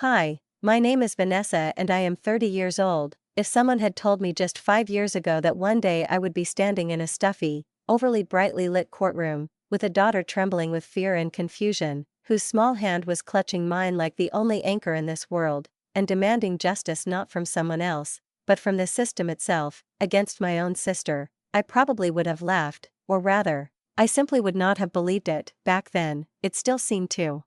Hi, my name is Vanessa and I am 30 years old. If someone had told me just 5 years ago that one day I would be standing in a stuffy, overly brightly lit courtroom, with a daughter trembling with fear and confusion, whose small hand was clutching mine like the only anchor in this world, and demanding justice not from someone else, but from the system itself, against my own sister, I probably would have laughed, or rather, I simply would not have believed it. Back then, it still seemed to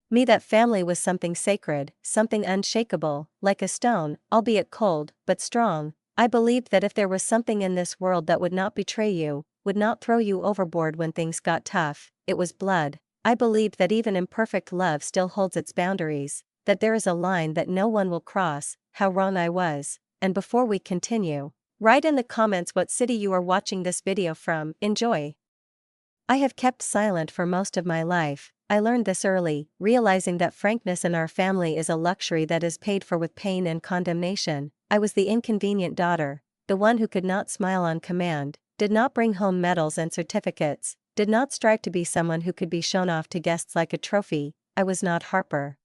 me that family was something sacred, something unshakable, like a stone, albeit cold, but strong. I believed that if there was something in this world that would not betray you, would not throw you overboard when things got tough, it was blood. I believed that even imperfect love still holds its boundaries, that there is a line that no one will cross. How wrong I was. And before we continue, write in the comments what city you are watching this video from. Enjoy. I have kept silent for most of my life. I learned this early, realizing that frankness in our family is a luxury that is paid for with pain and condemnation. I was the inconvenient daughter, the one who could not smile on command, did not bring home medals and certificates, did not strive to be someone who could be shown off to guests like a trophy. I was not Harper.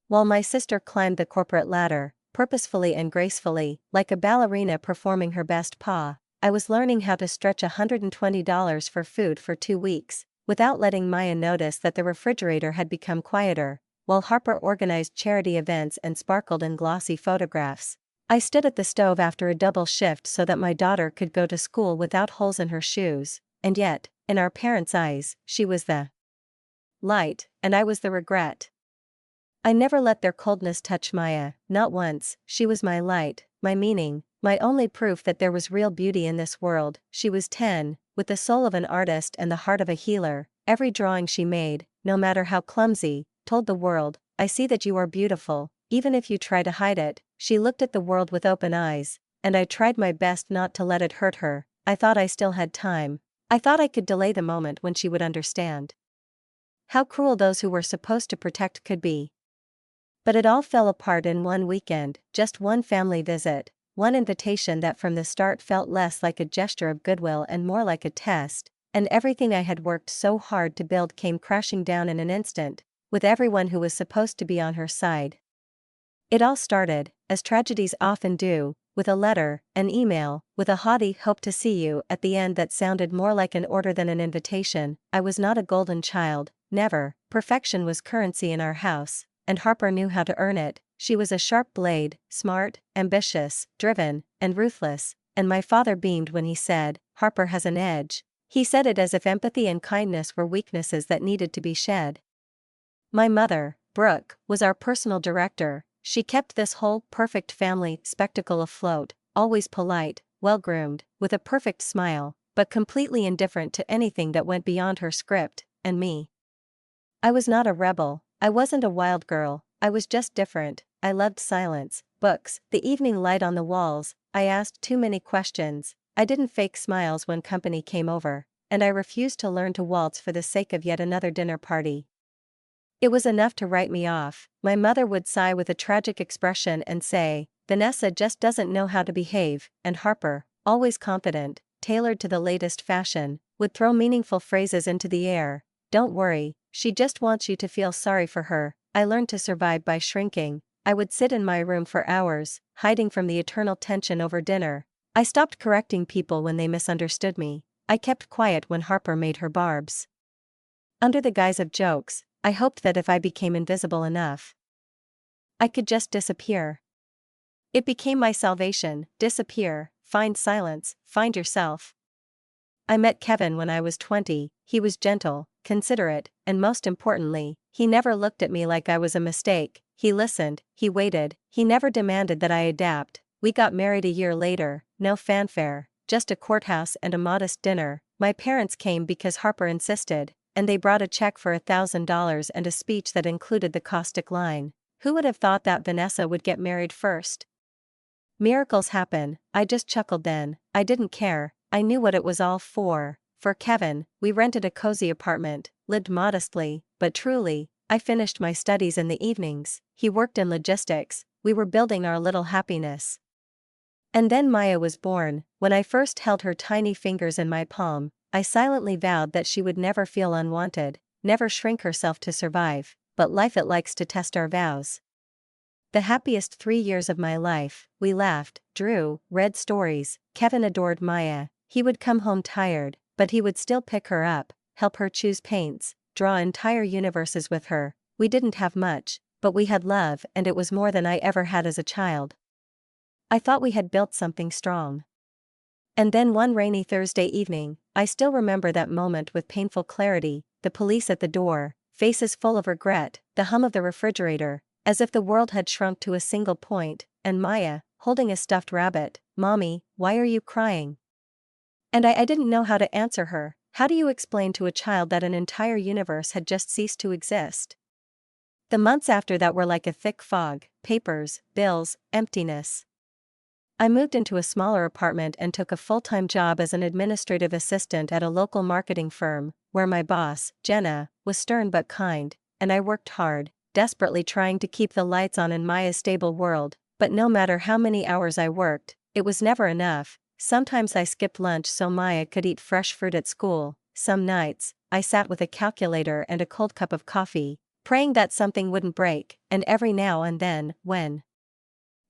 While my sister climbed the corporate ladder, purposefully and gracefully, like a ballerina performing her best pas, I was learning how to stretch $120 for food for 2 weeks, without letting Maya notice that the refrigerator had become quieter, while Harper organized charity events and sparkled in glossy photographs. I stood at the stove after a double shift so that my daughter could go to school without holes in her shoes, and yet, in our parents' eyes, she was the light, and I was the regret. I never let their coldness touch Maya, not once. She was my light, my meaning, my only proof that there was real beauty in this world. She was 10, with the soul of an artist and the heart of a healer. Every drawing she made, no matter how clumsy, told the world, I see that you are beautiful, even if you try to hide it. She looked at the world with open eyes, and I tried my best not to let it hurt her. I thought I still had time. I thought I could delay the moment when she would understand how cruel those who were supposed to protect could be. But it all fell apart in one weekend, just one family visit, one invitation that from the start felt less like a gesture of goodwill and more like a test, and everything I had worked so hard to build came crashing down in an instant, with everyone who was supposed to be on her side. It all started, as tragedies often do, with a letter, an email, with a haughty "hope to see you" at the end that sounded more like an order than an invitation. I was not a golden child, never. Perfection was currency in our house, and Harper knew how to earn it. She was a sharp blade, smart, ambitious, driven, and ruthless, and my father beamed when he said, "Harper has an edge." He said it as if empathy and kindness were weaknesses that needed to be shed. My mother, Brooke, was our personal director. She kept this whole perfect family spectacle afloat, always polite, well-groomed, with a perfect smile, but completely indifferent to anything that went beyond her script, and me. I was not a rebel. I wasn't a wild girl. I was just different. I loved silence, books, the evening light on the walls. I asked too many questions. I didn't fake smiles when company came over, and I refused to learn to waltz for the sake of yet another dinner party. It was enough to write me off. My mother would sigh with a tragic expression and say, "Vanessa just doesn't know how to behave," and Harper, always confident, tailored to the latest fashion, would throw meaningful phrases into the air. "Don't worry, she just wants you to feel sorry for her." I learned to survive by shrinking. I would sit in my room for hours, hiding from the eternal tension over dinner. I stopped correcting people when they misunderstood me. I kept quiet when Harper made her barbs. Under the guise of jokes, I hoped that if I became invisible enough, I could just disappear. It became my salvation. Disappear, find silence, find yourself. I met Kevin when I was 20. He was gentle, considerate, and most importantly, he never looked at me like I was a mistake. He listened, he waited, he never demanded that I adapt. We got married a year later, no fanfare, just a courthouse and a modest dinner. My parents came because Harper insisted, and they brought a check for $1,000 and a speech that included the caustic line, "Who would have thought that Vanessa would get married first?" Miracles happen. I just chuckled then. I didn't care. I knew what it was all for. For Kevin, we rented a cozy apartment, lived modestly, but truly. I finished my studies in the evenings. He worked in logistics. We were building our little happiness. And then Maya was born. When I first held her tiny fingers in my palm, I silently vowed that she would never feel unwanted, never shrink herself to survive, but life it likes to test our vows. The happiest 3 years of my life. We laughed, drew, read stories. Kevin adored Maya. He would come home tired, but he would still pick her up, help her choose paints, draw entire universes with her. We didn't have much, but we had love, and it was more than I ever had as a child. I thought we had built something strong. And then one rainy Thursday evening, I still remember that moment with painful clarity, the police at the door, faces full of regret, the hum of the refrigerator, as if the world had shrunk to a single point, and Maya, holding a stuffed rabbit. "Mommy, why are you crying?" And I didn't know how to answer her. How do you explain to a child that an entire universe had just ceased to exist? The months after that were like a thick fog: papers, bills, emptiness. I moved into a smaller apartment and took a full-time job as an administrative assistant at a local marketing firm, where my boss, Jenna, was stern but kind, and I worked hard, desperately trying to keep the lights on in Maya's stable world. But no matter how many hours I worked, it was never enough. Sometimes I skipped lunch so Maya could eat fresh fruit at school. Some nights, I sat with a calculator and a cold cup of coffee, praying that something wouldn't break. And every now and then, when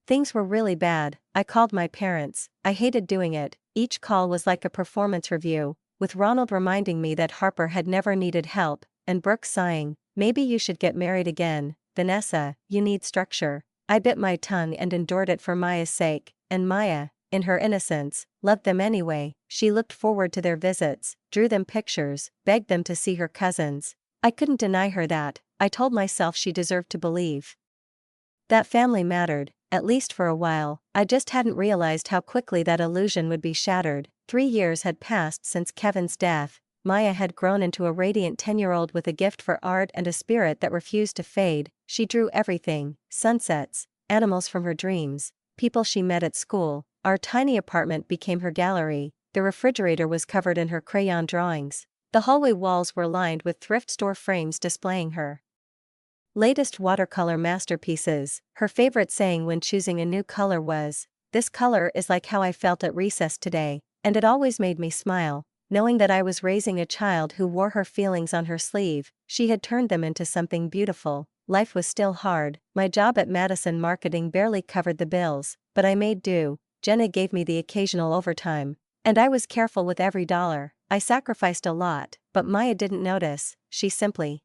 things were really bad, I called my parents. I hated doing it. Each call was like a performance review, with Ronald reminding me that Harper had never needed help, and Brooke sighing, "Maybe you should get married again, Vanessa, you need structure." I bit my tongue and endured it for Maya's sake, and Maya, in her innocence, loved them anyway. She looked forward to their visits, drew them pictures, begged them to see her cousins. I couldn't deny her that. I told myself she deserved to believe that family mattered, at least for a while. I just hadn't realized how quickly that illusion would be shattered. 3 years had passed since Kevin's death. Maya had grown into a radiant 10-year-old with a gift for art and a spirit that refused to fade. She drew everything: sunsets, animals from her dreams, people she met at school. Our tiny apartment became her gallery. The refrigerator was covered in her crayon drawings. The hallway walls were lined with thrift store frames displaying her latest watercolor masterpieces. Her favorite saying when choosing a new color was, "This color is like how I felt at recess today," and it always made me smile, knowing that I was raising a child who wore her feelings on her sleeve. She had turned them into something beautiful. Life was still hard. My job at Madison Marketing barely covered the bills, but I made do. Jenna gave me the occasional overtime, and I was careful with every dollar. I sacrificed a lot, but Maya didn't notice. She simply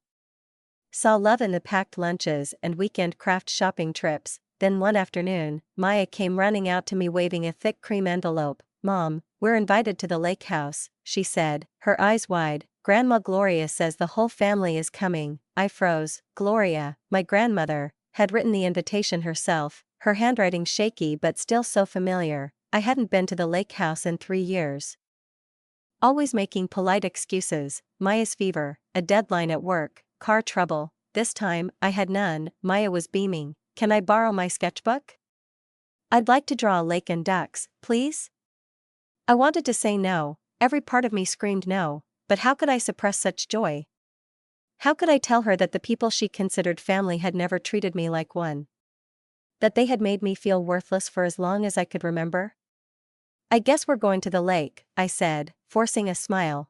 saw love in the packed lunches and weekend craft shopping trips. Then one afternoon, Maya came running out to me waving a thick cream envelope. "Mom, we're invited to the lake house," she said, her eyes wide. "Grandma Gloria says the whole family is coming." I froze. Gloria, my grandmother, had written the invitation herself, her handwriting shaky but still so familiar. I hadn't been to the lake house in 3 years. Always making polite excuses: Maya's fever, a deadline at work, car trouble. This time, I had none. Maya was beaming. "Can I borrow my sketchbook? I'd like to draw a lake and ducks, please." I wanted to say no. Every part of me screamed no, but how could I suppress such joy? How could I tell her that the people she considered family had never treated me like one? That they had made me feel worthless for as long as I could remember? "I guess we're going to the lake," I said, forcing a smile.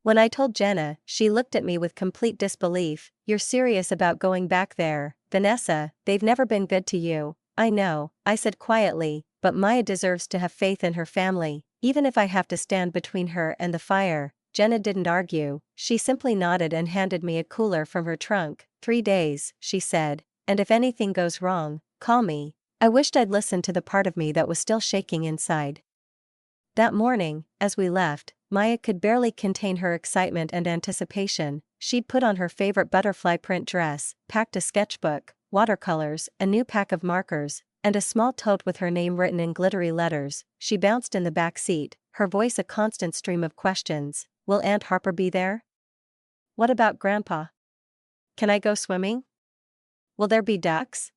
When I told Jenna, she looked at me with complete disbelief. "You're serious about going back there, Vanessa? They've never been good to you." "I know," I said quietly, "but Maya deserves to have faith in her family, even if I have to stand between her and the fire." Jenna didn't argue. She simply nodded and handed me a cooler from her trunk. 3 days, she said, "and if anything goes wrong, call me." I wished I'd listened to the part of me that was still shaking inside. That morning, as we left, Maya could barely contain her excitement and anticipation. She'd put on her favorite butterfly print dress, packed a sketchbook, watercolors, a new pack of markers, and a small tote with her name written in glittery letters. She bounced in the back seat, her voice a constant stream of questions. "Will Aunt Harper be there? What about Grandpa? Can I go swimming? Will there be ducks?"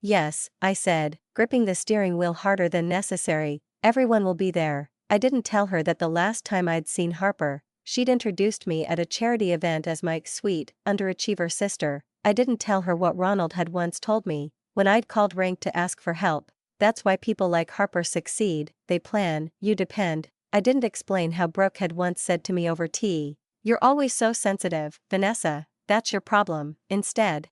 "Yes," I said, gripping the steering wheel harder than necessary. "Everyone will be there." I didn't tell her that the last time I'd seen Harper, she'd introduced me at a charity event as Mike's sweet, underachiever sister. I didn't tell her what Ronald had once told me, when I'd called Rank to ask for help. "That's why people like Harper succeed, they plan, you depend." I didn't explain how Brooke had once said to me over tea, "You're always so sensitive, Vanessa, that's your problem." Instead,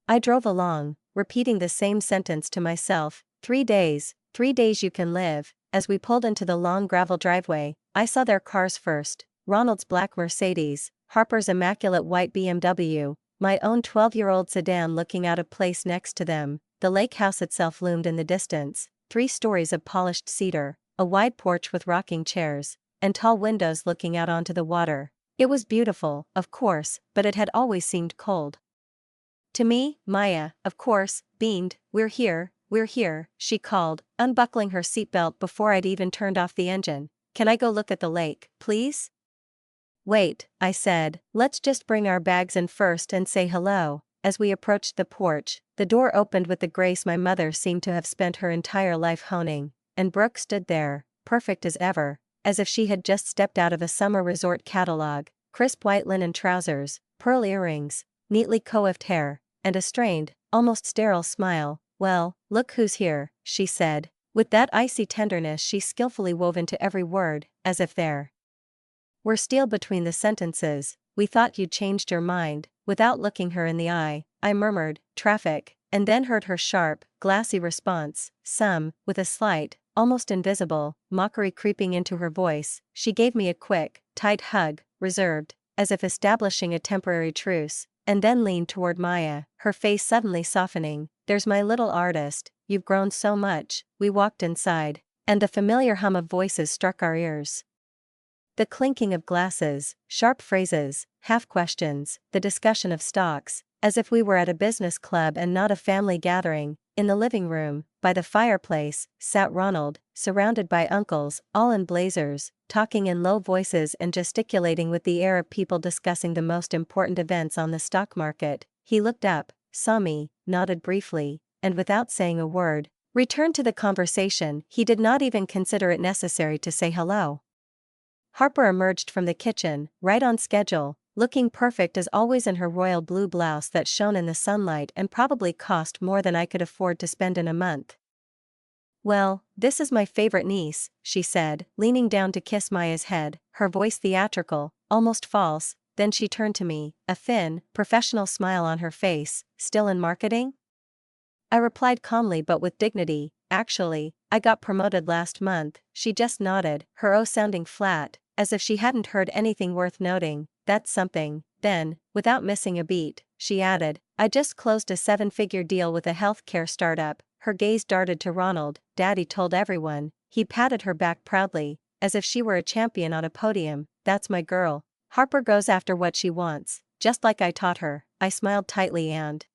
I drove along, repeating the same sentence to myself. 3 days, 3 days you can live. As we pulled into the long gravel driveway, I saw their cars first: Ronald's black Mercedes, Harper's immaculate white BMW, my own 12-year-old sedan looking out of place next to them. The lake house itself loomed in the distance, 3 stories of polished cedar, a wide porch with rocking chairs, and tall windows looking out onto the water. It was beautiful, of course, but it had always seemed cold. To me, Maya, of course, beamed. We're here, she called, unbuckling her seatbelt before I'd even turned off the engine. Can I go look at the lake, please? Wait, I said, let's just bring our bags in first and say hello. As we approached the porch, the door opened with the grace my mother seemed to have spent her entire life honing, and Brooke stood there, perfect as ever, as if she had just stepped out of a summer resort catalog: crisp white linen trousers, pearl earrings, neatly coiffed hair, and a strained, almost sterile smile. Well, look who's here, she said, with that icy tenderness she skillfully wove into every word, as if there were steel between the sentences. We thought you'd changed your mind. Without looking her in the eye, I murmured, traffic, and then heard her sharp, glassy response, some, with a slight, almost invisible, mockery creeping into her voice. She gave me a quick, tight hug, reserved, as if establishing a temporary truce, and then leaned toward Maya, her face suddenly softening. There's my little artist, you've grown so much. We walked inside, and the familiar hum of voices struck our ears. The clinking of glasses, sharp phrases, half questions, the discussion of stocks, as if we were at a business club and not a family gathering. In the living room, by the fireplace, sat Ronald, surrounded by uncles, all in blazers, talking in low voices and gesticulating with the air of people discussing the most important events on the stock market. He looked up, saw me, nodded briefly, and without saying a word, returned to the conversation. He did not even consider it necessary to say hello. Harper emerged from the kitchen, right on schedule, looking perfect as always in her royal blue blouse that shone in the sunlight and probably cost more than I could afford to spend in a month. Well, this is my favorite niece, she said, leaning down to kiss Maya's head, her voice theatrical, almost false. Then she turned to me, a thin, professional smile on her face. Still in marketing? I replied calmly but with dignity, actually, I got promoted last month. She just nodded, her O sounding flat, as if she hadn't heard anything worth noting. That's something. Then, without missing a beat, she added, I just closed a 7-figure deal with a healthcare startup. Her gaze darted to Ronald. Daddy told everyone. He patted her back proudly, as if she were a champion on a podium. That's my girl. Harper goes after what she wants, just like I taught her. I smiled tightly and,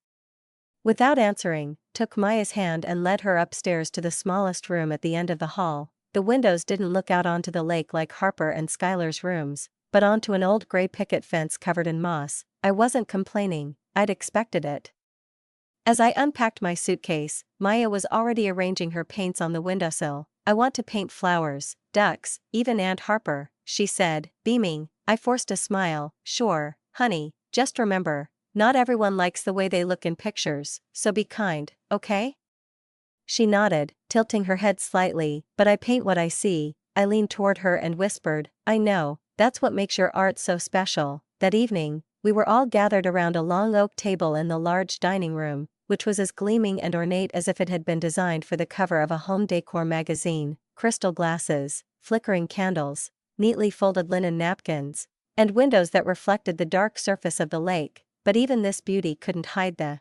without answering, took Maya's hand and led her upstairs to the smallest room at the end of the hall. The windows didn't look out onto the lake like Harper and Skylar's rooms, but onto an old gray picket fence covered in moss. I wasn't complaining, I'd expected it. As I unpacked my suitcase, Maya was already arranging her paints on the windowsill. I want to paint flowers, ducks, even Aunt Harper, she said, beaming. I forced a smile. Sure, honey, just remember, not everyone likes the way they look in pictures, so be kind, okay? She nodded, tilting her head slightly. But I paint what I see. I leaned toward her and whispered, I know, that's what makes your art so special. That evening, we were all gathered around a long oak table in the large dining room, which was as gleaming and ornate as if it had been designed for the cover of a home decor magazine. Crystal glasses, flickering candles, neatly folded linen napkins, and windows that reflected the dark surface of the lake. But even this beauty couldn't hide the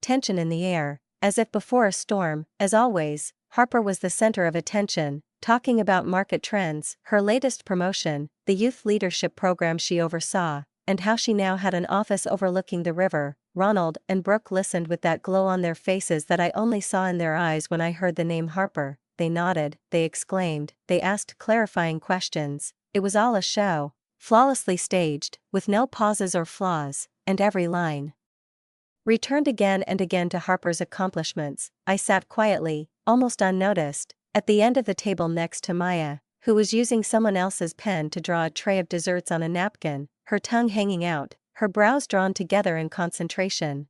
tension in the air, as if before a storm. As always, Harper was the center of attention, talking about market trends, her latest promotion, the youth leadership program she oversaw, and how she now had an office overlooking the river. Ronald and Brooke listened with that glow on their faces that I only saw in their eyes when I heard the name Harper. They nodded, they exclaimed, they asked clarifying questions. It was all a show, flawlessly staged, with no pauses or flaws, and every line returned again and again to Harper's accomplishments. I sat quietly, almost unnoticed, at the end of the table next to Maya, who was using someone else's pen to draw a tray of desserts on a napkin, her tongue hanging out, her brows drawn together in concentration.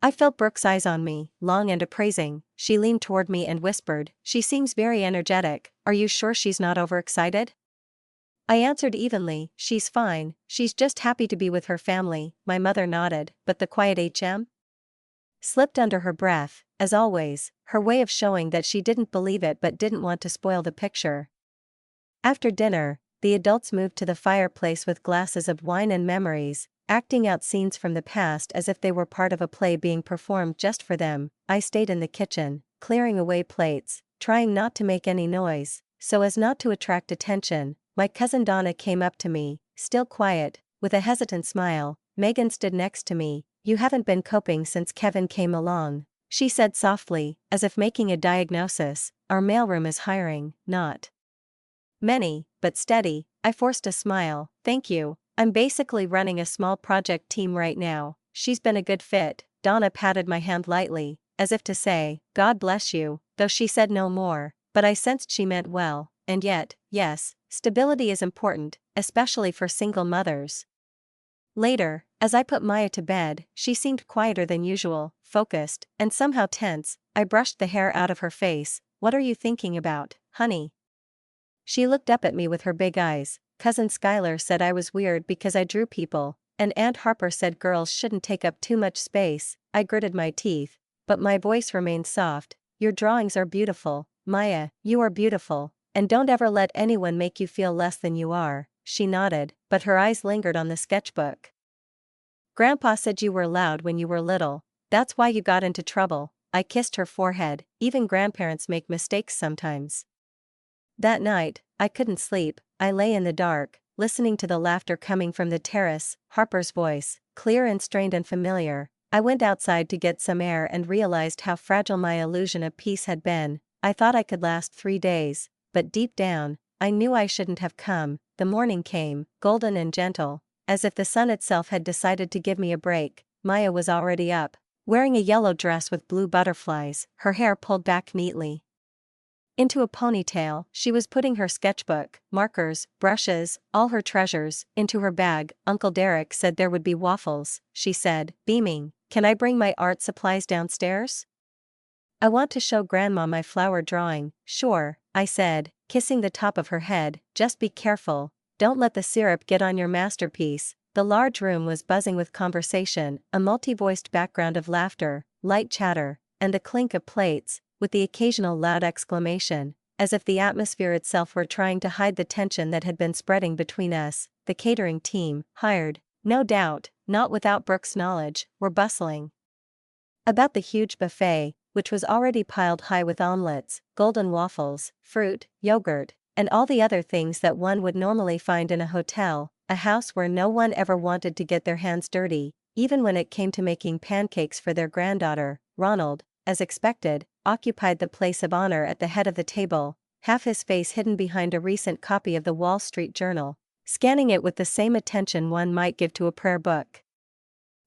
I felt Brooke's eyes on me, long and appraising. She leaned toward me and whispered, she seems very energetic. Are you sure she's not overexcited? I answered evenly, she's fine, she's just happy to be with her family. My mother nodded, but the quiet HM? slipped under her breath, as always, her way of showing that she didn't believe it but didn't want to spoil the picture. After dinner, the adults moved to the fireplace with glasses of wine and memories, acting out scenes from the past as if they were part of a play being performed just for them. I stayed in the kitchen, clearing away plates, trying not to make any noise, so as not to attract attention. My cousin Donna came up to me, still quiet, with a hesitant smile. Megan stood next to me. "You haven't been coping since Kevin came along," she said softly, as if making a diagnosis. "Our mailroom is hiring, not many, but steady." I forced a smile. "Thank you. I'm basically running a small project team right now." "She's been a good fit." Donna patted my hand lightly, as if to say, "God bless you," though she said no more, but I sensed she meant well. And yet, yes, stability is important, especially for single mothers. Later, as I put Maya to bed, she seemed quieter than usual, focused, and somehow tense. I brushed the hair out of her face. "What are you thinking about, honey?" She looked up at me with her big eyes. "Cousin Skylar said I was weird because I drew people, and Aunt Harper said girls shouldn't take up too much space." I gritted my teeth, but my voice remained soft. "Your drawings are beautiful, Maya, you are beautiful, and don't ever let anyone make you feel less than you are." She nodded, but her eyes lingered on the sketchbook. "Grandpa said you were loud when you were little. That's why you got into trouble." I kissed her forehead. "Even grandparents make mistakes sometimes." That night, I couldn't sleep. I lay in the dark, listening to the laughter coming from the terrace. Harper's voice, clear and strained and familiar. I went outside to get some air and realized how fragile my illusion of peace had been. I thought I could last 3 days, but deep down, I knew I shouldn't have come. The morning came, golden and gentle, as if the sun itself had decided to give me a break. Maya was already up, wearing a yellow dress with blue butterflies, her hair pulled back neatly into a ponytail. She was putting her sketchbook, markers, brushes, all her treasures, into her bag. "Uncle Derek said there would be waffles," she said, beaming. "Can I bring my art supplies downstairs? I want to show Grandma my flower drawing." "Sure," I said, kissing the top of her head. "Just be careful, don't let the syrup get on your masterpiece." The large room was buzzing with conversation, a multi-voiced background of laughter, light chatter, and the clink of plates, with the occasional loud exclamation, as if the atmosphere itself were trying to hide the tension that had been spreading between us. The catering team, hired, no doubt, not without Brooke's knowledge, were bustling about the huge buffet, which was already piled high with omelets, golden waffles, fruit, yogurt, and all the other things that one would normally find in a hotel, a house where no one ever wanted to get their hands dirty, even when it came to making pancakes for their granddaughter. Ronald, as expected, occupied the place of honor at the head of the table, half his face hidden behind a recent copy of the Wall Street Journal, scanning it with the same attention one might give to a prayer book.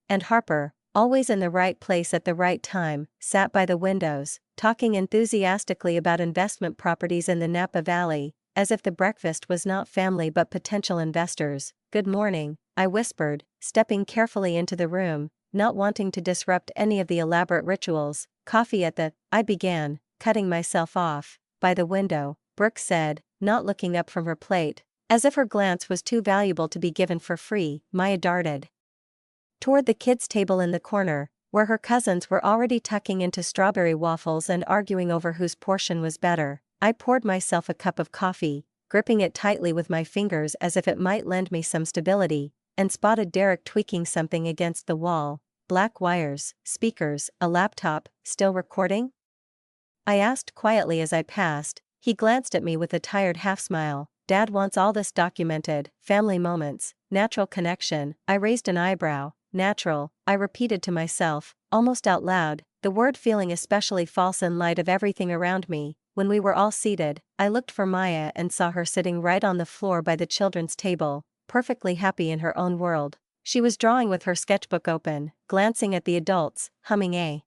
And Harper, always in the right place at the right time, sat by the windows, talking enthusiastically about investment properties in the Napa Valley, as if the breakfast was not family but potential investors. "Good morning," I whispered, stepping carefully into the room, not wanting to disrupt any of the elaborate rituals. "Coffee at the—" I began, cutting myself off. "By the window," Brooke said, not looking up from her plate, as if her glance was too valuable to be given for free. Maya darted toward the kids' table in the corner, where her cousins were already tucking into strawberry waffles and arguing over whose portion was better. I poured myself a cup of coffee, gripping it tightly with my fingers as if it might lend me some stability, and spotted Derek tweaking something against the wall. "Black wires, speakers, a laptop, still recording?" I asked quietly as I passed. He glanced at me with a tired half-smile. "Dad wants all this documented, family moments, natural connection." I raised an eyebrow. "Natural," I repeated to myself, almost out loud, the word feeling especially false in light of everything around me. When we were all seated, I looked for Maya and saw her sitting right on the floor by the children's table, perfectly happy in her own world. She was drawing with her sketchbook open, glancing at the adults, humming a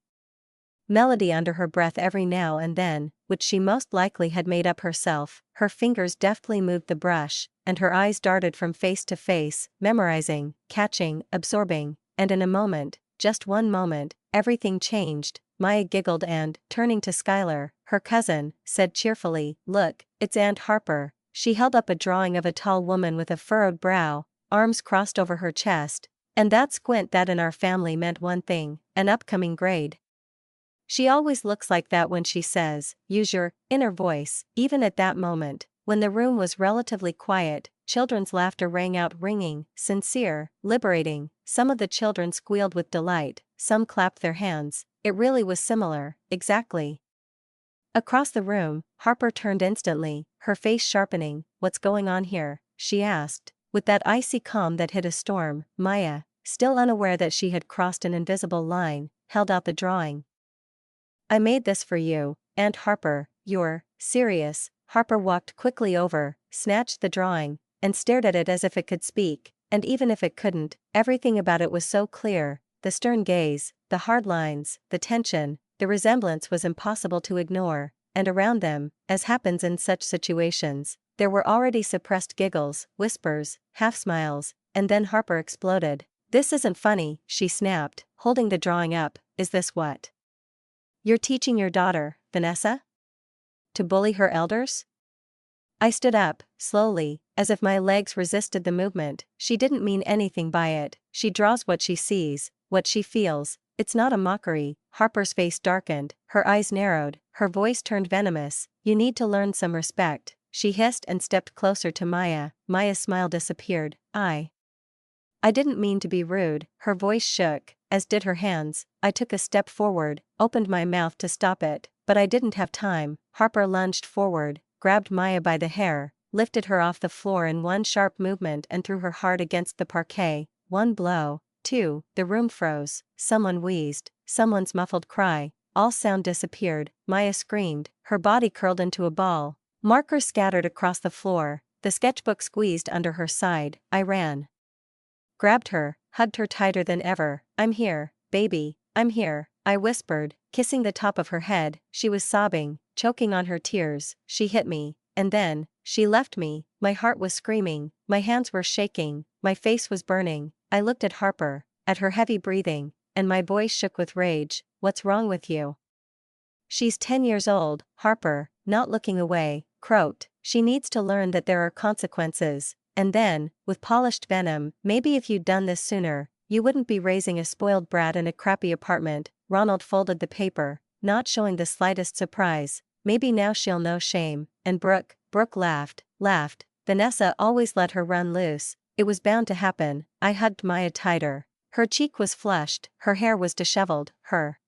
melody under her breath every now and then, which she most likely had made up herself. Her fingers deftly moved the brush, and her eyes darted from face to face, memorizing, catching, absorbing, and in a moment, just one moment, everything changed. Maya giggled and, turning to Skylar, her cousin, said cheerfully, "Look, it's Aunt Harper." She held up a drawing of a tall woman with a furrowed brow, arms crossed over her chest, And that squint that in our family meant one thing, an upcoming grade. She always looks like that when she says, use your inner voice, even at that moment, when the room was relatively quiet, children's laughter rang out ringing, sincere, liberating, some of the children squealed with delight, some clapped their hands, it really was similar, exactly. Across the room, Harper turned instantly, her face sharpening. What's going on here? She asked, with that icy calm that hid a storm. Maya, still unaware that she had crossed an invisible line, held out the drawing. I made this for you, Aunt Harper. You're serious? Harper walked quickly over, snatched the drawing, and stared at it as if it could speak, and even if it couldn't, everything about it was so clear, the stern gaze, the hard lines, the tension, the resemblance was impossible to ignore, and around them, as happens in such situations, there were already suppressed giggles, whispers, half-smiles, and then Harper exploded. This isn't funny, she snapped, holding the drawing up. Is this what you're teaching your daughter, Vanessa? To bully her elders? I stood up, slowly, as if my legs resisted the movement. She didn't mean anything by it. She draws what she sees, what she feels. It's not a mockery. Harper's face darkened, her eyes narrowed, her voice turned venomous. You need to learn some respect, she hissed and stepped closer to Maya. Maya's smile disappeared. I didn't mean to be rude, her voice shook, as did her hands. I took a step forward, opened my mouth to stop it, but I didn't have time. Harper lunged forward, grabbed Maya by the hair, lifted her off the floor in one sharp movement and threw her hard against the parquet. One blow, two, the room froze, someone wheezed, someone's muffled cry, all sound disappeared. Maya screamed, her body curled into a ball. Markers scattered across the floor, the sketchbook squeezed under her side. I ran. Grabbed her, hugged her tighter than ever. I'm here, baby, I'm here, I whispered, kissing the top of her head. She was sobbing, choking on her tears. She hit me, and then, she left me. My heart was screaming, my hands were shaking, my face was burning. I looked at Harper, at her heavy breathing, and my voice shook with rage. What's wrong with you? She's 10 years old, Harper, not looking away, croaked. She needs to learn that there are consequences. And then, with polished venom, maybe if you'd done this sooner, you wouldn't be raising a spoiled brat in a crappy apartment. Ronald folded the paper, not showing the slightest surprise. Maybe now she'll know shame. And Brooke laughed. Vanessa always let her run loose. It was bound to happen. I hugged Maya tighter. Her cheek was flushed, her hair was disheveled, her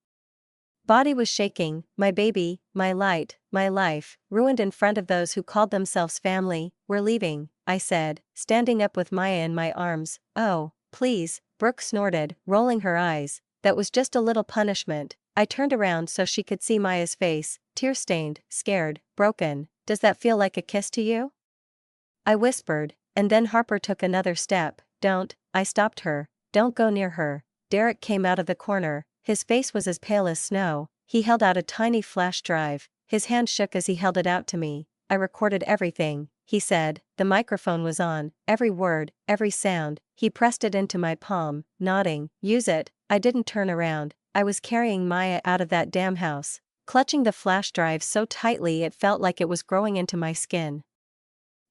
body was shaking. My baby, my light, my life, ruined in front of those who called themselves family. We're leaving, I said, standing up with Maya in my arms. Oh, please, Brooke snorted, rolling her eyes. That was just a little punishment. I turned around so she could see Maya's face, tear-stained, scared, broken. Does that feel like a kiss to you? I whispered, and then Harper took another step. Don't, I stopped her. Don't go near her. Derek came out of the corner. His face was as pale as snow. He held out a tiny flash drive. His hand shook as he held it out to me. I recorded everything, he said. The microphone was on, every word, every sound. He pressed it into my palm, nodding. Use it. I didn't turn around. I was carrying Maya out of that damn house, clutching the flash drive so tightly it felt like it was growing into my skin.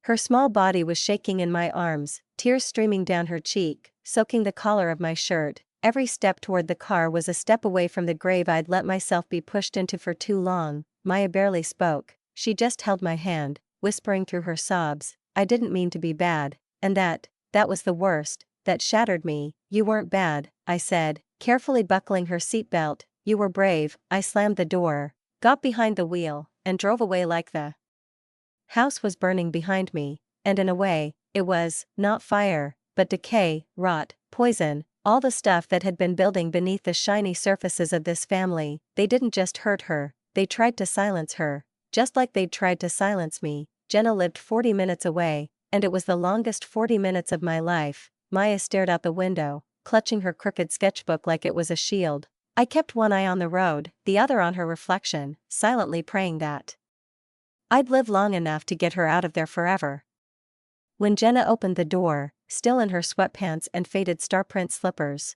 Her small body was shaking in my arms, tears streaming down her cheek, soaking the collar of my shirt. Every step toward the car was a step away from the grave I'd let myself be pushed into for too long. Maya barely spoke. She just held my hand, whispering through her sobs, I didn't mean to be bad, and that was the worst, that shattered me. You weren't bad, I said, carefully buckling her seatbelt. You were brave. I slammed the door, got behind the wheel, and drove away like the house was burning behind me, and in a way, it was, not fire, but decay, rot, poison, all the stuff that had been building beneath the shiny surfaces of this family. They didn't just hurt her, they tried to silence her, just like they'd tried to silence me. Jenna lived 40 minutes away, and it was the longest 40 minutes of my life. Maya stared out the window, clutching her crooked sketchbook like it was a shield. I kept one eye on the road, the other on her reflection, silently praying that I'd live long enough to get her out of there forever. When Jenna opened the door, still in her sweatpants and faded starprint slippers,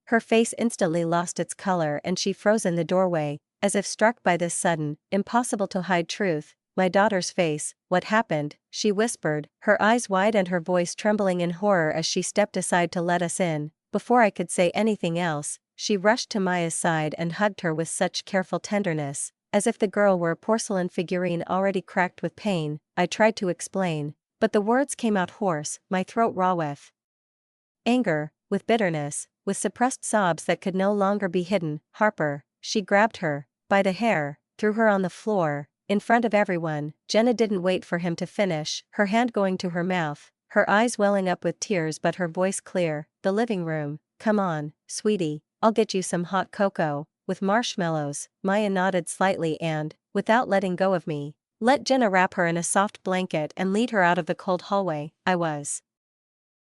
her face instantly lost its color and she froze in the doorway, as if struck by this sudden, impossible to hide truth. my daughter's face. What happened? She whispered, her eyes wide and her voice trembling in horror as she stepped aside to let us in. Before I could say anything else, she rushed to Maya's side and hugged her with such careful tenderness, as if the girl were a porcelain figurine already cracked with pain. I tried to explain, but the words came out hoarse, my throat raw with anger, with bitterness, with suppressed sobs that could no longer be hidden. Harper, she grabbed her by the hair, threw her on the floor, in front of everyone. Jenna didn't wait for him to finish, her hand going to her mouth, her eyes welling up with tears but her voice clear. The living room. Come on, sweetie, I'll get you some hot cocoa, with marshmallows. Maya nodded slightly and, without letting go of me, let Jenna wrap her in a soft blanket and lead her out of the cold hallway. I was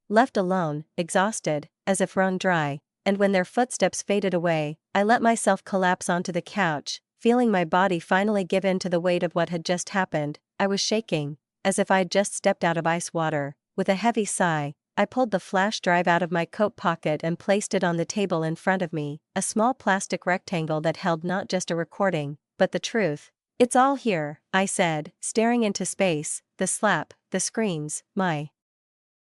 left alone, exhausted, as if wrung dry, and when their footsteps faded away, I let myself collapse onto the couch, feeling my body finally give in to the weight of what had just happened. I was shaking, as if I'd just stepped out of ice water. With a heavy sigh, I pulled the flash drive out of my coat pocket and placed it on the table in front of me, a small plastic rectangle that held not just a recording, but the truth. It's all here, I said, staring into space, the slap, the screams, my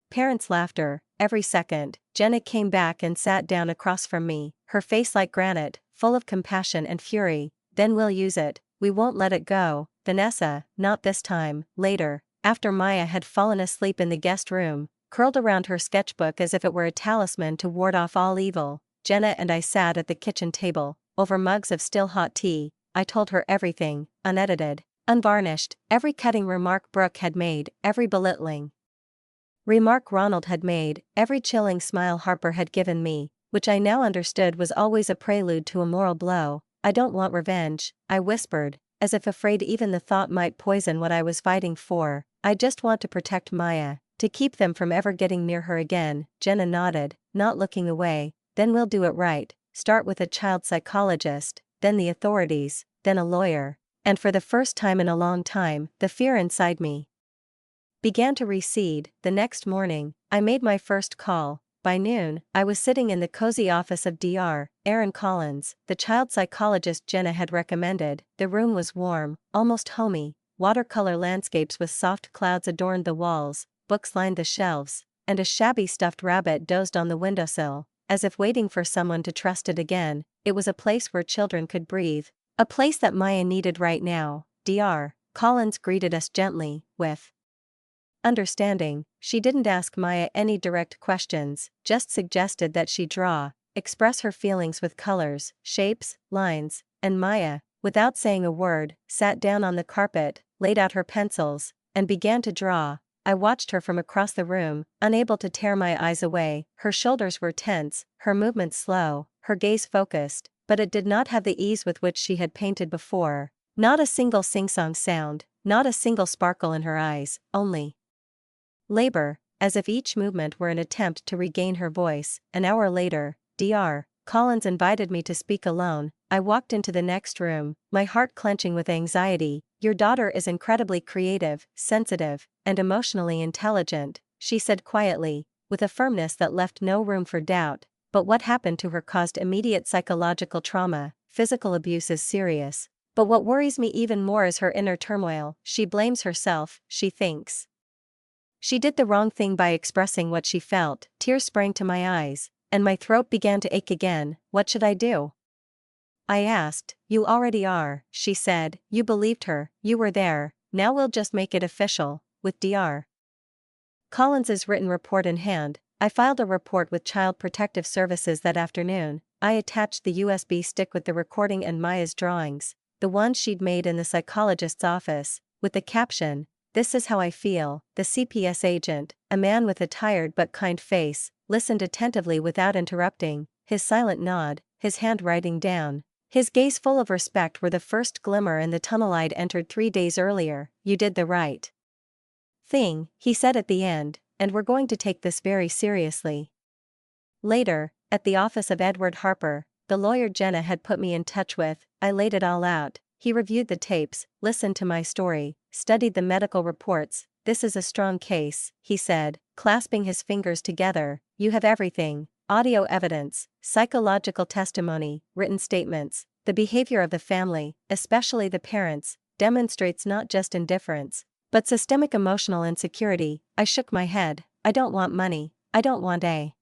parents' laughter. Every second, Jenna came back and sat down across from me, her face like granite, full of compassion and fury. Then we'll use it, we won't let it go, Vanessa, not this time. Later, after Maya had fallen asleep in the guest room, curled around her sketchbook as if it were a talisman to ward off all evil, Jenna and I sat at the kitchen table, over mugs of still hot tea. I told her everything, unedited, unvarnished, every cutting remark Brooke had made, every belittling remark Ronald had made, every chilling smile Harper had given me, which I now understood was always a prelude to a moral blow. I don't want revenge, I whispered, as if afraid even the thought might poison what I was fighting for. I just want to protect Maya, to keep them from ever getting near her again. Jenna nodded, not looking away. Then we'll do it right, start with a child psychologist, then the authorities, then a lawyer. And for the first time in a long time, the fear inside me began to recede. The next morning, I made my first call. By noon, I was sitting in the cozy office of Dr. Aaron Collins, the child psychologist Jenna had recommended. The room was warm, almost homey. Watercolor landscapes with soft clouds adorned the walls, books lined the shelves, and a shabby stuffed rabbit dozed on the windowsill, as if waiting for someone to trust it again. It was a place where children could breathe, a place that Maya needed right now. Dr. Collins greeted us gently, with understanding. She didn't ask Maya any direct questions, just suggested that she express her feelings with colors, shapes, lines, and Maya, without saying a word, sat down on the carpet, laid out her pencils, and began to draw. I watched her from across the room, unable to tear my eyes away. Her shoulders were tense, her movements slow, her gaze focused, but it did not have the ease with which she had painted before. Not a single sing-song sound, not a single sparkle in her eyes, only labor, as if each movement were an attempt to regain her voice. An hour later, Dr. Collins invited me to speak alone. I walked into the next room, my heart clenching with anxiety. Your daughter is incredibly creative, sensitive, and emotionally intelligent, she said quietly, with a firmness that left no room for doubt. But what happened to her caused immediate psychological trauma. Physical abuse is serious. But what worries me even more is her inner turmoil. She blames herself, she thinks she did the wrong thing by expressing what she felt. Tears sprang to my eyes, and my throat began to ache again. What should I do? I asked. You already are, she said. You believed her, you were there, now we'll just make it official. With Dr. Collins's written report in hand, I filed a report with Child Protective Services that afternoon. I attached the USB stick with the recording and Maya's drawings, the ones she'd made in the psychologist's office, with the caption, "This is how I feel." The CPS agent, a man with a tired but kind face, listened attentively without interrupting, his silent nod, his hand writing down, his gaze full of respect where the first glimmer in the tunnel I'd entered 3 days earlier. You did the right thing, he said at the end, and we're going to take this very seriously. Later, at the office of Edward Harper, the lawyer Jenna had put me in touch with, I laid it all out. He reviewed the tapes, listened to my story, studied the medical reports. This is a strong case, he said, clasping his fingers together. You have everything: audio evidence, psychological testimony, written statements, the behavior of the family, especially the parents, demonstrates not just indifference, but systemic emotional insecurity. I shook my head. I don't want money. I don't want a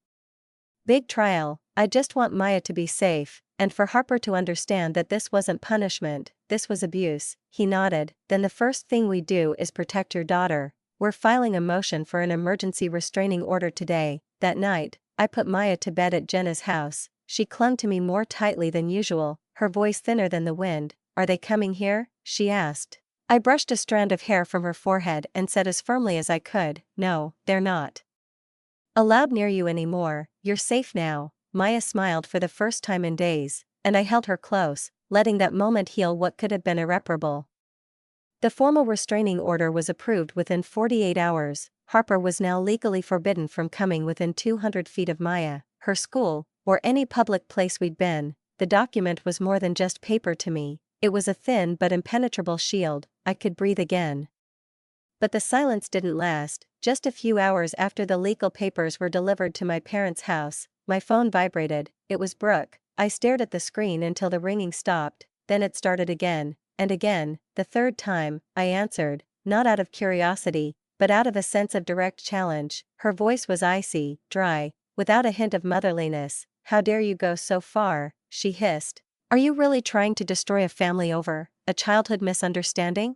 big trial. I just want Maya to be safe, and for Harper to understand that this wasn't punishment, this was abuse. He nodded. Then the first thing we do is protect your daughter. We're filing a motion for an emergency restraining order today. That night, I put Maya to bed at Jenna's house. She clung to me more tightly than usual, her voice thinner than the wind. Are they coming here? She asked. I brushed a strand of hair from her forehead and said as firmly as I could, no, they're not allowed near you anymore. You're safe now. Maya smiled for the first time in days, and I held her close, letting that moment heal what could have been irreparable. The formal restraining order was approved within 48 hours. Harper was now legally forbidden from coming within 200 feet of Maya, her school, or any public place we'd been. The document was more than just paper to me. It was a thin but impenetrable shield. I could breathe again. But the silence didn't last. Just a few hours after the legal papers were delivered to my parents' house, my phone vibrated. It was Brooke. I stared at the screen until the ringing stopped, then it started again, and again. The third time, I answered, not out of curiosity, but out of a sense of direct challenge. Her voice was icy, dry, without a hint of motherliness. How dare you go so far, she hissed. Are you really trying to destroy a family over a childhood misunderstanding?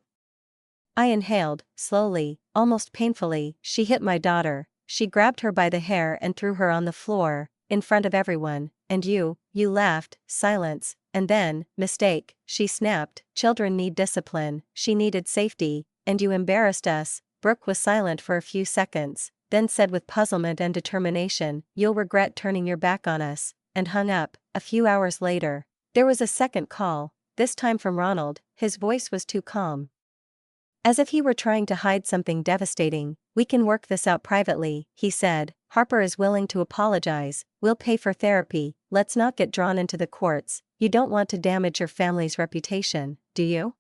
I inhaled, slowly, almost painfully. She hit my daughter. She grabbed her by the hair and threw her on the floor, in front of everyone. And you laughed. Silence. And then, mistake, she snapped. Children need discipline. She needed safety, and you embarrassed us. Brooke was silent for a few seconds, then said with puzzlement and determination, you'll regret turning your back on us, and hung up. A few hours later, there was a second call, this time from Ronald. His voice was too calm, as if he were trying to hide something devastating. We can work this out privately, he said. Harper is willing to apologize. We'll pay for therapy. Let's not get drawn into the courts. You don't want to damage your family's reputation, do you?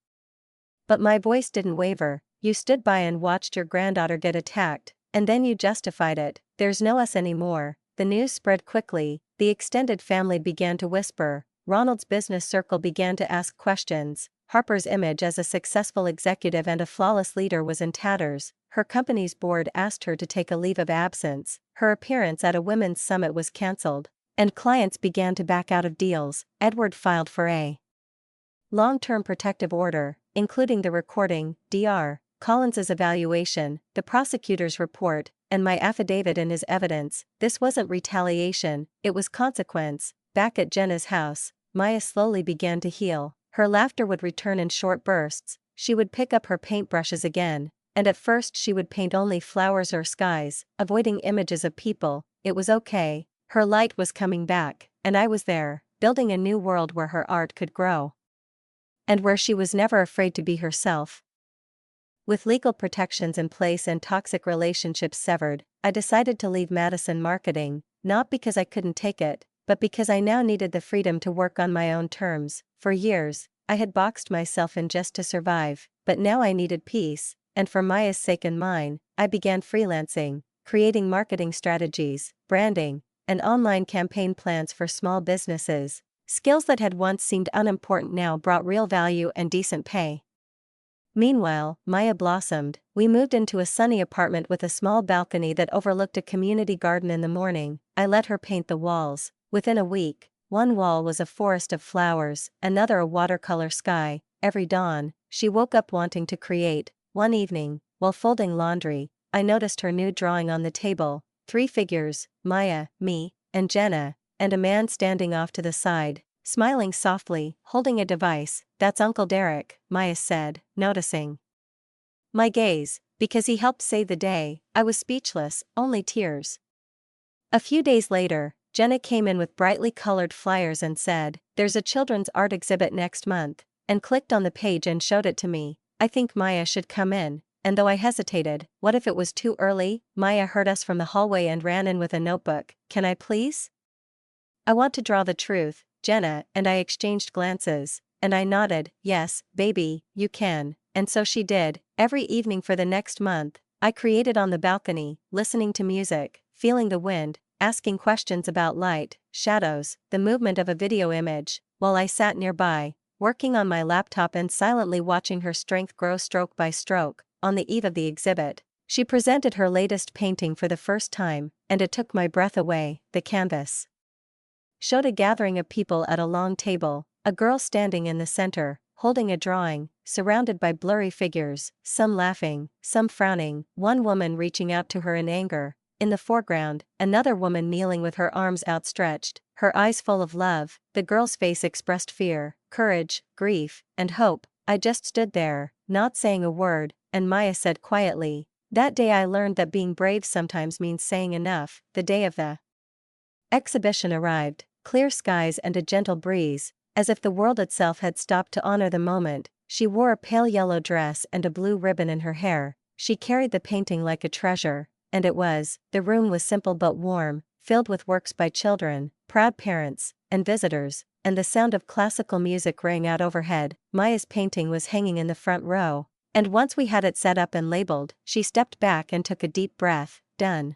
But my voice didn't waver. You stood by and watched your granddaughter get attacked, and then you justified it. There's no us anymore. The news spread quickly. The extended family began to whisper. Ronald's business circle began to ask questions. Harper's image as a successful executive and a flawless leader was in tatters. Her company's board asked her to take a leave of absence. Her appearance at a women's summit was cancelled, and clients began to back out of deals. Edward filed for a long-term protective order, including the recording, Dr. Collins's evaluation, the prosecutor's report, and my affidavit in his evidence. This wasn't retaliation, it was consequence. Back at Jenna's house, Maya slowly began to heal. Her laughter would return in short bursts. She would pick up her paintbrushes again, and at first she would paint only flowers or skies, avoiding images of people. It was okay. Her light was coming back, and I was there, building a new world where her art could grow, and where she was never afraid to be herself. With legal protections in place and toxic relationships severed, I decided to leave Madison marketing, not because I couldn't take it, but because I now needed the freedom to work on my own terms. For years, I had boxed myself in just to survive, but now I needed peace, and for Maya's sake and mine, I began freelancing, creating marketing strategies, branding, and online campaign plans for small businesses. Skills that had once seemed unimportant now brought real value and decent pay. Meanwhile, Maya blossomed. We moved into a sunny apartment with a small balcony that overlooked a community garden in the morning. I let her paint the walls. Within a week, one wall was a forest of flowers, another a watercolor sky. Every dawn, she woke up wanting to create. One evening, while folding laundry, I noticed her new drawing on the table. 3 figures, Maya, me, and Jenna, and a man standing off to the side, smiling softly, holding a device. That's Uncle Derek, Maya said, noticing my gaze. Because he helped save the day, I was speechless, only tears. A few days later, Jenna came in with brightly colored flyers and said, there's a children's art exhibit next month, and clicked on the page and showed it to me. I think Maya should come in, and though I hesitated, what if it was too early? Maya heard us from the hallway and ran in with a notebook. Can I please? I want to draw the truth. Jenna and I exchanged glances, and I nodded, yes, baby, you can, and so she did. Every evening for the next month, I created on the balcony, listening to music, feeling the wind, asking questions about light, shadows, the movement of a video image. While I sat nearby, working on my laptop and silently watching her strength grow stroke by stroke. On the eve of the exhibit, she presented her latest painting for the first time, and it took my breath away. The canvas showed a gathering of people at a long table, a girl standing in the center, holding a drawing, surrounded by blurry figures, some laughing, some frowning, one woman reaching out to her in anger. In the foreground, another woman kneeling with her arms outstretched, her eyes full of love. The girl's face expressed fear, courage, grief, and hope. I just stood there, not saying a word, and Maya said quietly, "That day I learned that being brave sometimes means saying enough." The day of the exhibition arrived, clear skies and a gentle breeze, as if the world itself had stopped to honor the moment. She wore a pale yellow dress and a blue ribbon in her hair. She carried the painting like a treasure, and the room was simple but warm, filled with works by children, proud parents, and visitors, and the sound of classical music rang out overhead. Maya's painting was hanging in the front row, and once we had it set up and labeled, she stepped back and took a deep breath. Done.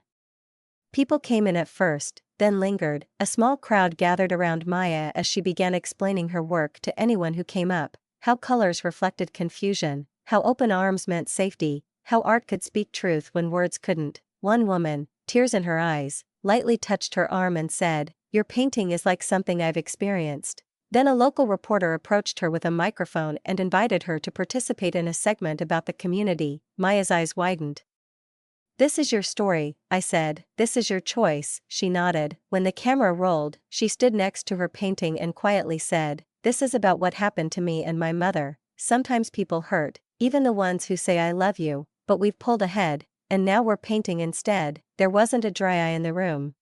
People came in at first, then lingered. A small crowd gathered around Maya as she began explaining her work to anyone who came up, how colors reflected confusion, how open arms meant safety, how art could speak truth when words couldn't. One woman, tears in her eyes, lightly touched her arm and said, "Your painting is like something I've experienced." Then a local reporter approached her with a microphone and invited her to participate in a segment about the community. Maya's eyes widened. "This is your story," I said. "This is your choice." She nodded. When the camera rolled, she stood next to her painting and quietly said, "This is about what happened to me and my mother. Sometimes people hurt, even the ones who say I love you, but we've pulled ahead, and now we're painting instead." There wasn't a dry eye in the room.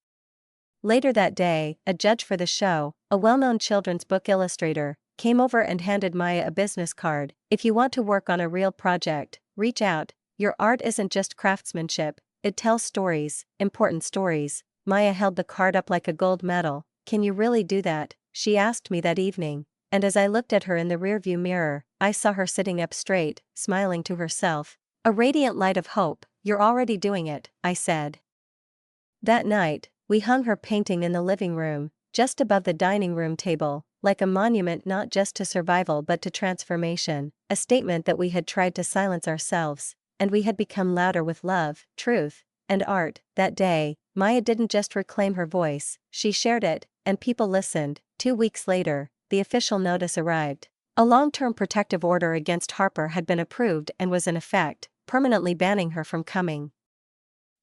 Later that day, a judge for the show, a well-known children's book illustrator, came over and handed Maya a business card. "If you want to work on a real project, reach out. Your art isn't just craftsmanship, it tells stories, important stories." Maya held the card up like a gold medal. "Can you really do that?" she asked me that evening, and as I looked at her in the rearview mirror, I saw her sitting up straight, smiling to herself. A radiant light of hope. "You're already doing it," I said. That night, we hung her painting in the living room, just above the dining room table, like a monument not just to survival but to transformation, a statement that we had tried to silence ourselves, and we had become louder with love, truth, and art. That day, Maya didn't just reclaim her voice, she shared it, and people listened. 2 weeks later, the official notice arrived. A long-term protective order against Harper had been approved and was in effect, permanently banning her from coming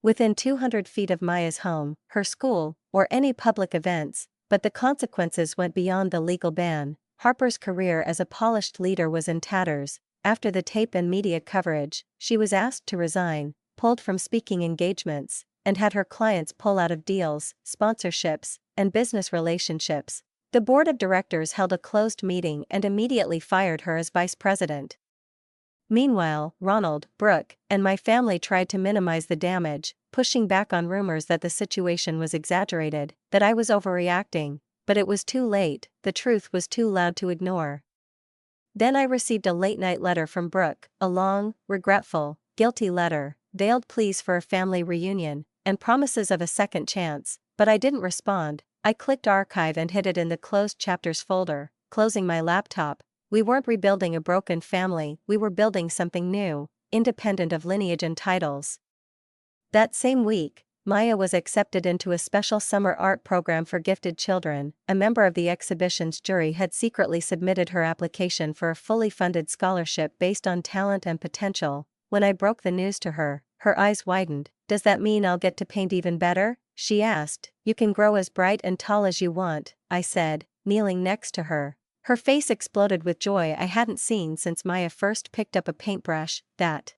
within 200 feet of Maya's home, her school, or any public events. But the consequences went beyond the legal ban. Harper's career as a polished leader was in tatters. After the tape and media coverage, she was asked to resign, pulled from speaking engagements, and had her clients pull out of deals, sponsorships, and business relationships. The board of directors held a closed meeting and immediately fired her as vice president. Meanwhile, Ronald, Brooke, and my family tried to minimize the damage, pushing back on rumors that the situation was exaggerated, that I was overreacting, but it was too late. The truth was too loud to ignore. Then I received a late-night letter from Brooke, a long, regretful, guilty letter, veiled pleas for a family reunion, and promises of a second chance, but I didn't respond. I clicked archive and hid it in the closed chapters folder, closing my laptop. We weren't rebuilding a broken family, we were building something new, independent of lineage and titles. That same week, Maya was accepted into a special summer art program for gifted children. A member of the exhibition's jury had secretly submitted her application for a fully funded scholarship based on talent and potential. When I broke the news to her, her eyes widened. "Does that mean I'll get to paint even better?" she asked. "You can grow as bright and tall as you want," I said, kneeling next to her. Her face exploded with joy I hadn't seen since Maya first picked up a paintbrush. That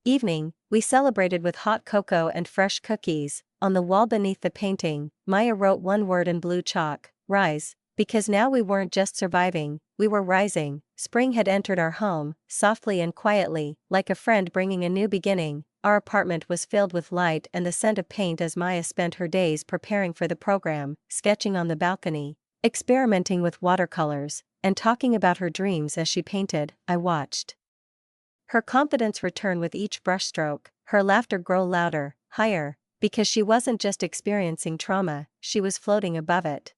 evening, we celebrated with hot cocoa and fresh cookies. On the wall beneath the painting, Maya wrote one word in blue chalk: rise. Because now we weren't just surviving, we were rising. Spring had entered our home, softly and quietly, like a friend bringing a new beginning. Our apartment was filled with light and the scent of paint as Maya spent her days preparing for the program, sketching on the balcony, experimenting with watercolors, and talking about her dreams as she painted. I watched her confidence return with each brushstroke, her laughter grow louder, higher, because she wasn't just experiencing trauma, she was floating above it.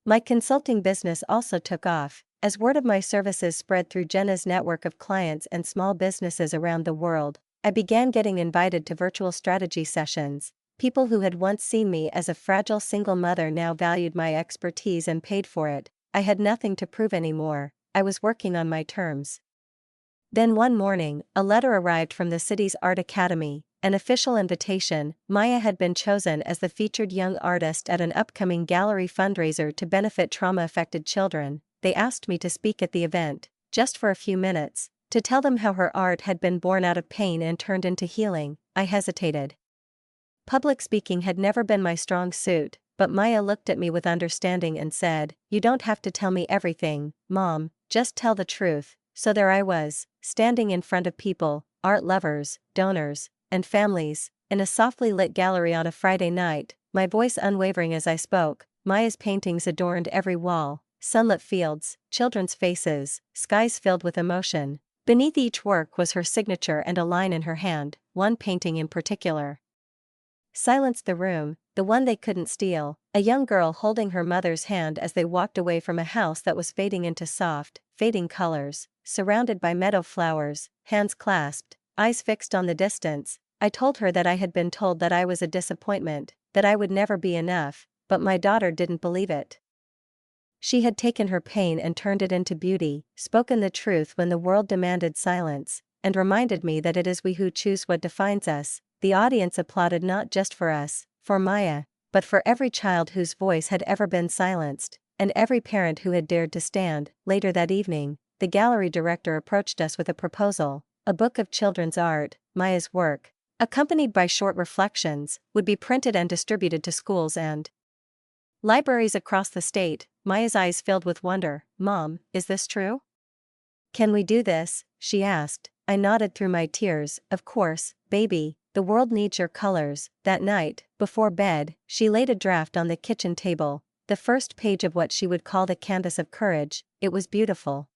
My consulting business also took off, as word of my services spread through Jenna's network of clients and small businesses around the world. I began getting invited to virtual strategy sessions. People who had once seen me as a fragile single mother now valued my expertise and paid for it. I had nothing to prove anymore. I was working on my terms. Then one morning, a letter arrived from the city's art academy, an official invitation. Maya had been chosen as the featured young artist at an upcoming gallery fundraiser to benefit trauma-affected children. They asked me to speak at the event, just for a few minutes, to tell them how her art had been born out of pain and turned into healing. I hesitated. Public speaking had never been my strong suit, but Maya looked at me with understanding and said, "You don't have to tell me everything, Mom, just tell the truth." So there I was, standing in front of people, art lovers, donors, and families, in a softly lit gallery on a Friday night, my voice unwavering as I spoke. Maya's paintings adorned every wall, sunlit fields, children's faces, skies filled with emotion. Beneath each work was her signature and a line in her hand, one painting in particular silenced the room, the one they couldn't steal, a young girl holding her mother's hand as they walked away from a house that was fading into soft, fading colors, surrounded by meadow flowers, hands clasped, eyes fixed on the distance. I told her that I had been told that I was a disappointment, that I would never be enough, but my daughter didn't believe it. She had taken her pain and turned it into beauty, spoken the truth when the world demanded silence, and reminded me that it is we who choose what defines us. The audience applauded not just for us, for Maya, but for every child whose voice had ever been silenced, and every parent who had dared to stand. Later that evening, the gallery director approached us with a proposal. A book of children's art, Maya's work, accompanied by short reflections, would be printed and distributed to schools and libraries across the state. Maya's eyes filled with wonder. "Mom, is this true? Can we do this?" she asked. I nodded through my tears. "Of course, baby. The world needs your colors." That night, before bed, she laid a draft on the kitchen table, the first page of what she would call the canvas of courage. It was beautiful.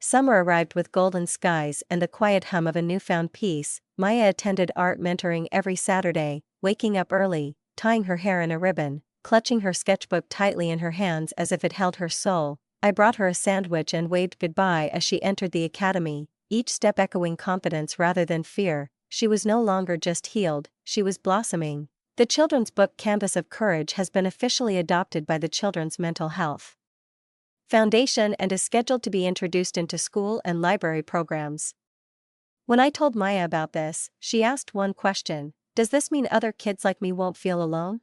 Summer arrived with golden skies and the quiet hum of a newfound peace. Maya attended art mentoring every Saturday, waking up early, tying her hair in a ribbon, clutching her sketchbook tightly in her hands as if it held her soul. I brought her a sandwich and waved goodbye as she entered the academy, each step echoing confidence rather than fear. She was no longer just healed, she was blossoming. The children's book Canvas of Courage has been officially adopted by the Children's Mental Health Foundation and is scheduled to be introduced into school and library programs. When I told Maya about this, she asked one question: "Does this mean other kids like me won't feel alone?"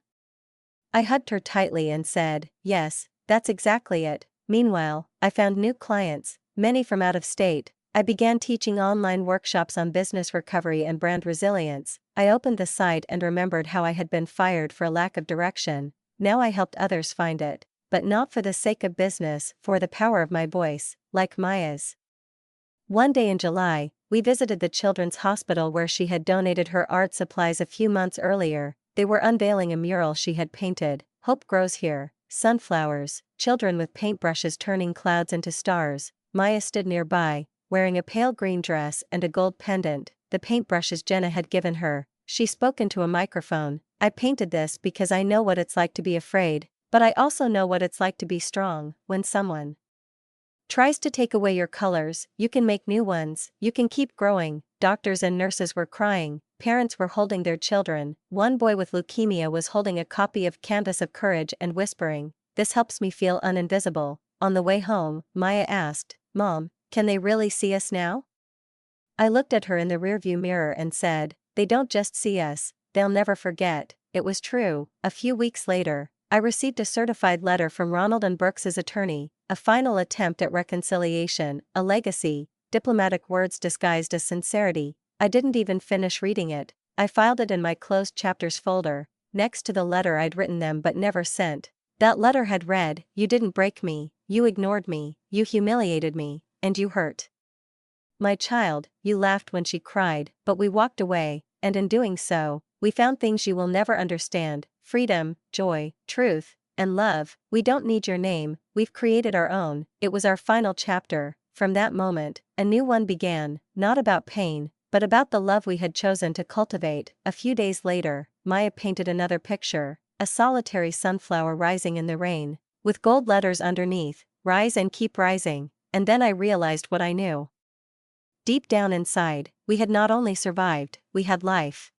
I hugged her tightly and said, "Yes, that's exactly it." Meanwhile, I found new clients, many from out of state. I began teaching online workshops on business recovery and brand resilience. I opened the site and remembered how I had been fired for a lack of direction. Now I helped others find it, but not for the sake of business, for the power of my voice, like Maya's. One day in July, we visited the children's hospital where she had donated her art supplies a few months earlier. They were unveiling a mural she had painted. "Hope grows here," sunflowers, children with paintbrushes turning clouds into stars. Maya stood nearby, wearing a pale green dress and a gold pendant, the paintbrushes Jenna had given her. She spoke into a microphone. "I painted this because I know what it's like to be afraid, but I also know what it's like to be strong. When someone tries to take away your colors, you can make new ones, you can keep growing." Doctors and nurses were crying, parents were holding their children. One boy with leukemia was holding a copy of Canvas of Courage and whispering, "This helps me feel uninvisible." On the way home, Maya asked, "Mom, can they really see us now?" I looked at her in the rearview mirror and said, "They don't just see us, they'll never forget." It was true. A few weeks later, I received a certified letter from Ronald and Brooks's attorney, a final attempt at reconciliation, a legacy, diplomatic words disguised as sincerity. I didn't even finish reading it. I filed it in my closed chapters folder, next to the letter I'd written them but never sent. That letter had read, "You didn't break me, you ignored me, you humiliated me, and you hurt my child." You laughed when she cried, but we walked away, and in doing so, we found things you will never understand: freedom, joy, truth, and love. We don't need your name, we've created our own. It was our final chapter. From that moment, a new one began, not about pain, but about the love we had chosen to cultivate. A few days later, Maya painted another picture, a solitary sunflower rising in the rain. with gold letters underneath, "Rise and keep rising," and then I realized what I knew. Deep down inside, we had not only survived, we had life.